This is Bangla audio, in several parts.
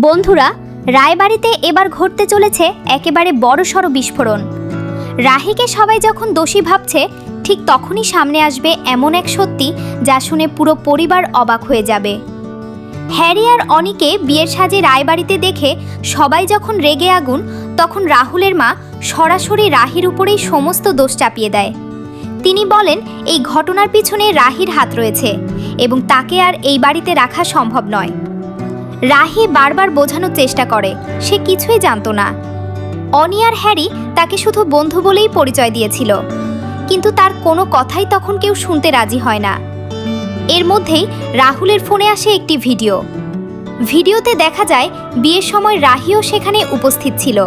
বন্ধুরা, রায়বাড়িতে এবার ঘটতে চলেছে একেবারে বড়সড় বিস্ফোরণ। রাহিকে সবাই যখন দোষী ভাবছে, ঠিক তখনই সামনে আসবে এমন এক সত্যি যা শুনে পুরো পরিবার অবাক হয়ে যাবে। হ্যারি আর অনিকে বিয়ের সাজে রায়বাড়িতে দেখে সবাই যখন রেগে আগুন, তখন রাহুলের মা সরাসরি রাহির উপরেই সমস্ত দোষ চাপিয়ে দেয়। তিনি বলেন এই ঘটনার পিছনে রাহির হাত রয়েছে এবং তাকে আর এই বাড়িতে রাখা সম্ভব নয়। রাহি বারবার বোঝানোর চেষ্টা করে সে কিছুই জানতো না। অনি আর হ্যারি তাকে শুধু বন্ধু বলেই পরিচয় দিয়েছিল, কিন্তু তার কোনো কথাই তখন কেউ শুনতে রাজি হয় না। এর মধ্যেই রাহুলের ফোনে আসে একটি ভিডিওতে দেখা যায় বিয়ের সময় রাহিও সেখানে উপস্থিত ছিল।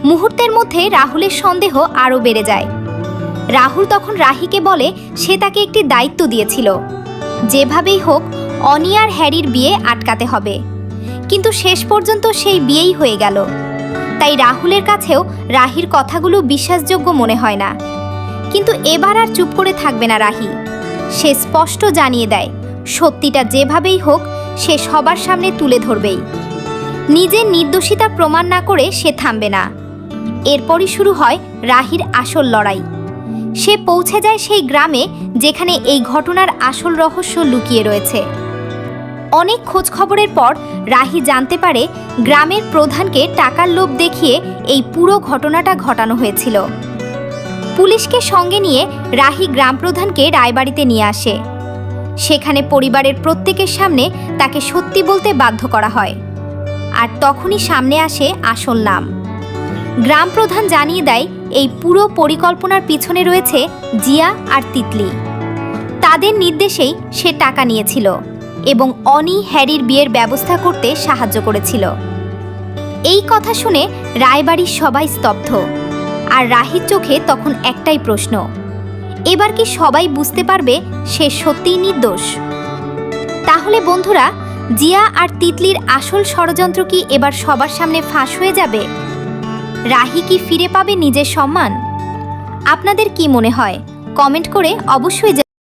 মুহূর্তের মধ্যে রাহুলের সন্দেহ আরও বেড়ে যায়। রাহুল তখন রাহিকে বলে সে তাকে একটি দায়িত্ব দিয়েছিল, যেভাবেই হোক অনি আর হ্যারির বিয়ে আটকাতে হবে। কিন্তু শেষ পর্যন্ত সেই বিয়েই হয়ে গেল। তাই রাহুলের কাছেও রাহির কথাগুলো বিশ্বাসযোগ্য মনে হয় না। কিন্তু এবার আর চুপ করে থাকবে না রাহি। সে স্পষ্ট জানিয়ে দেয় সত্যিটা যেভাবেই হোক সে সবার সামনে তুলে ধরবেই। নিজের নির্দোষিতা প্রমাণ না করে সে থামবে না। এরপরই শুরু হয় রাহির আসল লড়াই। সে পৌঁছে যায় সেই গ্রামে যেখানে এই ঘটনার আসল রহস্য লুকিয়ে রয়েছে। অনেক খোঁজ খবরের পর রাহি জানতে পারে গ্রামের প্রধানকে টাকার লোভ দেখিয়ে এই পুরো ঘটনাটা ঘটানো হয়েছিল। পুলিশকে সঙ্গে নিয়ে রাহি গ্রাম প্রধানকে রায়বাড়িতে নিয়ে আসে। সেখানে পরিবারের প্রত্যেকের সামনে তাকে সত্যি বলতে বাধ্য করা হয়। আর তখনই সামনে আসে আসল নাম। গ্রাম প্রধান জানিয়ে দেয় এই পুরো পরিকল্পনার পিছনে রয়েছে জিয়া আর তিতলি। তাদের নির্দেশেই সে টাকা নিয়েছিল এবং অনি হ্যারির বিয়ের ব্যবস্থা করতে সাহায্য করেছিল। এই কথা শুনে রায়বাড়ির সবাই স্তব্ধ। আর রাহির চোখে তখন একটাই প্রশ্ন, এবার কি সবাই বুঝতে পারবে সে সত্যিই নির্দোষ? তাহলে বন্ধুরা, জিয়া আর তিতলির আসল ষড়যন্ত্র কি এবার সবার সামনে ফাঁস হয়ে যাবে? রাহি কি ফিরে পাবে নিজের সম্মান? আপনাদের কি মনে হয়? কমেন্ট করে অবশ্যই